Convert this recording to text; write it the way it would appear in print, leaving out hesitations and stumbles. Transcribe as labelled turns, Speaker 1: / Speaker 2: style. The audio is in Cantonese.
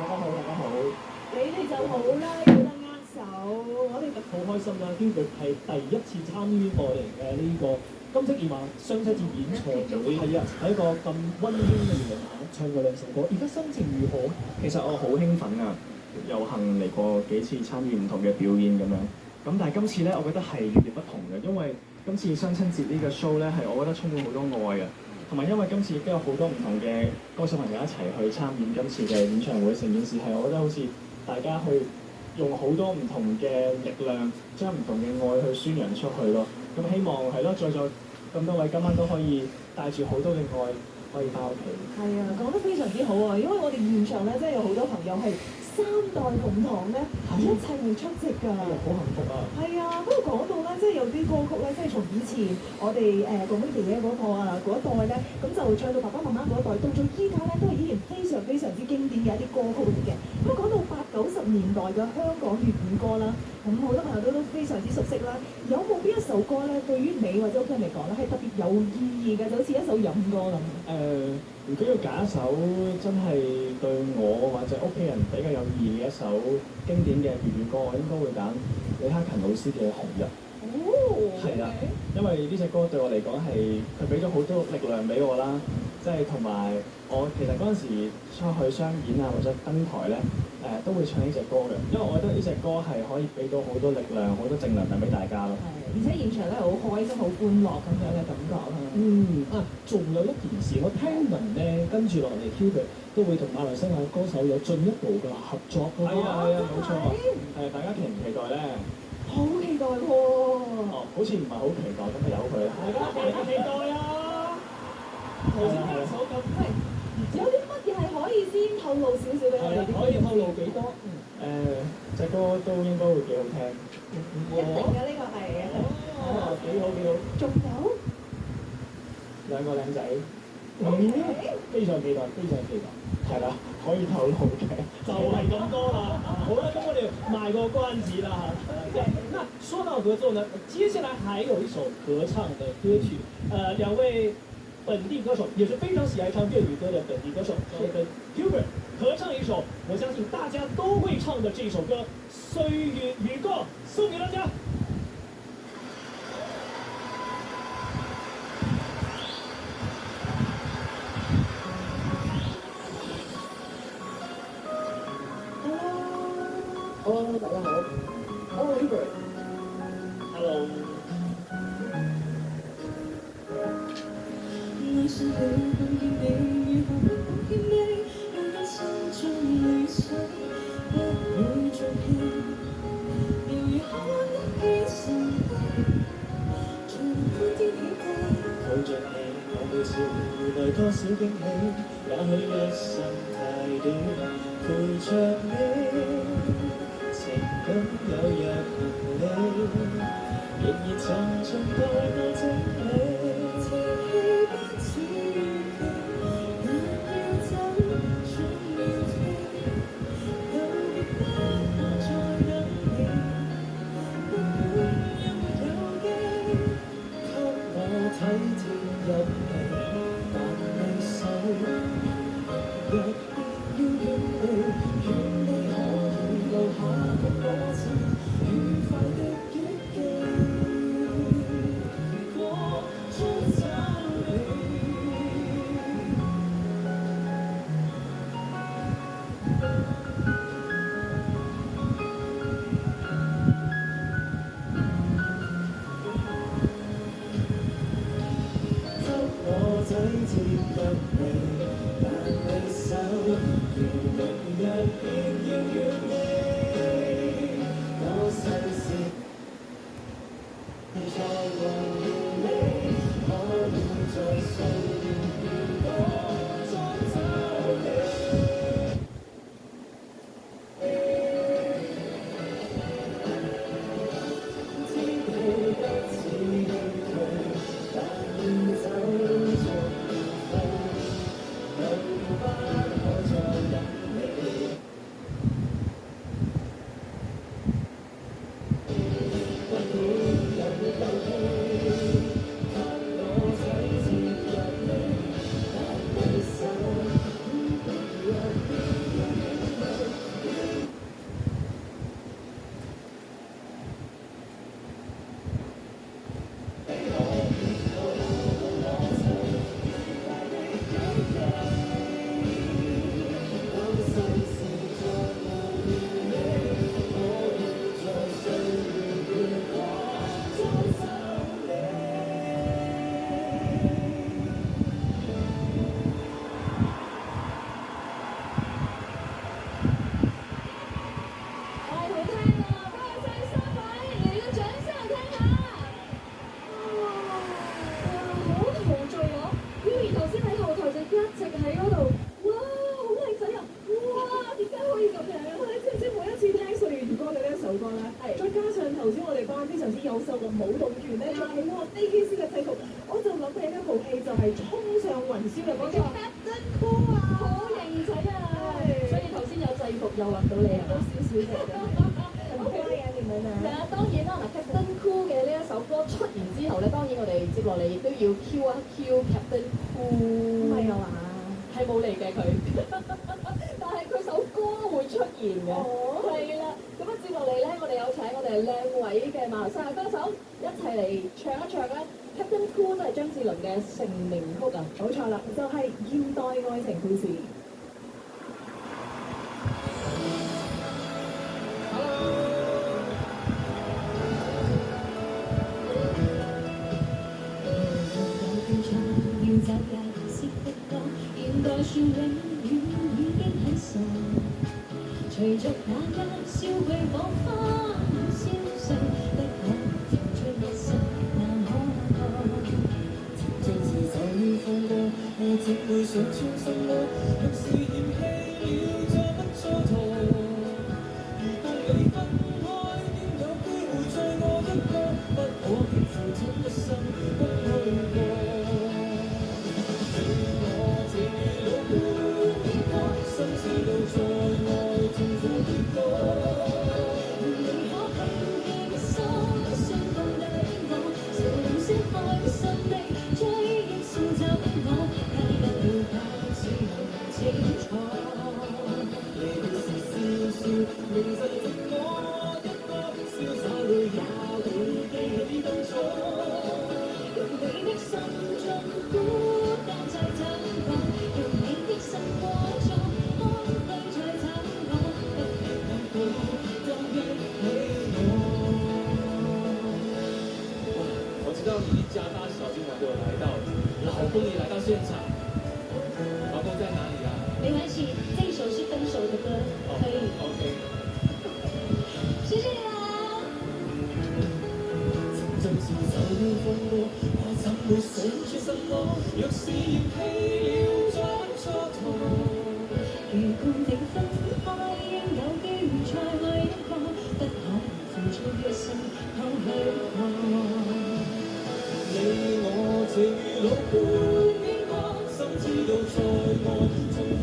Speaker 1: 大家好，大家好。
Speaker 2: 你哋就好啦，有得握手，我哋
Speaker 1: 好開心啦 Hubert 係第一次參與我哋嘅呢個金色電話雙七節演唱會，係啊，喺一個咁温馨嘅夜晚唱過兩首歌，而家心情如何？
Speaker 3: 其實我好興奮啊，有幸嚟過幾次參與唔同嘅表演咁樣。咁但係今次呢，我覺得係與別不同嘅，因為今次雙親節呢個 show 呢，係我覺得充滿好多愛啊，同埋因為今次亦都有好多唔同嘅歌手朋友一齊去參演今次嘅演唱會，成件事係我覺得好似大家去用好多唔同嘅力量，將唔同嘅愛去宣揚出去咯。咁希望係咯，在座咁多位今晚都可以帶住好多嘅愛可以翻屋企。
Speaker 2: 係啊，講得非常之好啊！因為我哋現場咧，真係有好多朋友係三代同堂咧一齊嚟出席㗎。
Speaker 1: 好幸福啊！
Speaker 2: 係啊，不過講到咧，即係有啲歌曲咧，即係從以前我哋廣東爺爺嗰個嗰一代咧，咁就唱到爸爸媽媽嗰一代，到咗依家咧都係依然非常非常之經典嘅一啲歌曲嚟嘅。咁講到80、90年代嘅香港粵語歌啦，咁好多朋友都非常之熟悉啦。有冇邊一首歌咧，對於你或者屋企人嚟講咧，係特別有意義嘅，就好似一首飲歌咁？
Speaker 1: 如果要揀一首真係對我或者屋企人比較有意義嘅一首經典嘅粵語歌，我應該會揀李克勤老師嘅《紅日》。
Speaker 2: 哦，
Speaker 1: 係啦，因為呢隻歌對我嚟講係佢俾咗好多力量俾我啦，即係同埋我其實嗰陣時出去商演啊或者登台咧都會唱呢隻歌嘅，因為我覺得呢隻歌係可以俾到好多力量、好多正能量俾大家咯。
Speaker 2: 而且現場咧好開心、好歡樂咁樣嘅感覺
Speaker 1: 仲有一件事，我聽聞咧跟住落嚟 Hubert 都會同馬來西亞歌手有進一步嘅合作㗎。係啊，冇錯。大家期唔期待咧？
Speaker 2: 好期待喎！
Speaker 1: 好似唔係好期待，咁就由佢啦。大家期待啊！頭先呢首咁，
Speaker 2: 有啲乜嘢係可以先透露少少俾我哋？
Speaker 1: 可以透露幾多？隻歌都應該會幾好聽。
Speaker 2: 一定嘅，呢個係。
Speaker 1: 幾好幾好。
Speaker 2: 仲有
Speaker 1: 兩個靚仔，非常期待，非常期待。係啦，可以透露嘅。就係咁多啦。好啦，咁我哋賣個關子啦嚇。那說到合作呢，接下來還有一首合唱的歌曲，兩位本地歌手也是非常喜愛唱粵語歌的本地歌手，跟 Hubert 合唱一首，我相信大家都會唱的這首歌《歲月如歌》，送給大家。Hello，大家好。Hello Hubert。Hello。
Speaker 4: 愛上你，碰見你，如何不碰見你？讓我心中理想不會再變，猶如看得起神秘，像歡天喜地。
Speaker 1: 抱着你，我每次回來多少驚喜，也許一生太短，陪着你。情感有若行李，仍然沉重待我整理。
Speaker 4: 天氣不似預期，若要走總要飛，有別不可再等你，不管有沒有機，
Speaker 1: 給我體貼入微，但未手，若變要遠離，願你可以留下個過程，愉快的憶記。
Speaker 2: 頭先我哋班非常之優秀嘅舞蹈員咧，着起嗰個 AKC 嘅制服，我就諗起一部戲就係《衝上雲霄》入邊嘅 Captain Cool 啊，
Speaker 5: 好型仔啊！所以頭先有制服誘惑到你啊？
Speaker 2: 多少少嘅，咁乖嘅你們啊。
Speaker 5: 係啊，當然啦，嗱，Captain Cool 嘅呢一首歌出完之後咧，當然我哋接落嚟亦都要 Q 一 Q Captain Cool。
Speaker 2: 唔係啊嘛？
Speaker 5: 係冇嚟嘅佢，但係佢首歌會出現嘅。係啦，咁啊接落嚟咧，我哋有請我哋兩位嘅馬來西亞歌手一齊嚟唱一唱咧，Captain Cool 都係張智霖嘅成名曲啊！
Speaker 2: 冇錯啦，就係現代愛情故事。
Speaker 4: 要走也識得講，現代說永遠已經很傻。隨着那間笑具彷彿消逝，不可停出一生那可愛。情像是手於風波，我只會想穿心窩。若是嫌棄了，就不蹉跎。如共你分開，應有機會再愛一個，不可欠負這一生不去過。心知道再愛痛苦結果，你可拼嘅心，相共對我，誰能釋開心的追憶笑走我，猜不了他只能清楚。離別時笑笑，認真的我一個瀟灑到也會記起當初，用你的心中孤單再怎講，用你的心過錯。
Speaker 6: 我知道你一家大小今晚都有来到，老公也来到现场，老公在哪里啊？
Speaker 4: 没关系，这一首是分手的歌，可以。
Speaker 6: OK。
Speaker 4: 謝謝你啦。
Speaker 6: 情像是手於風波，我怎會想出什麼？若是嫌棄了，再不蹉跎。
Speaker 4: 如共你分開，應有機會再愛一個，不可能付出一生偷去過。
Speaker 6: 你我情如老伴經過，心知道再愛痛苦。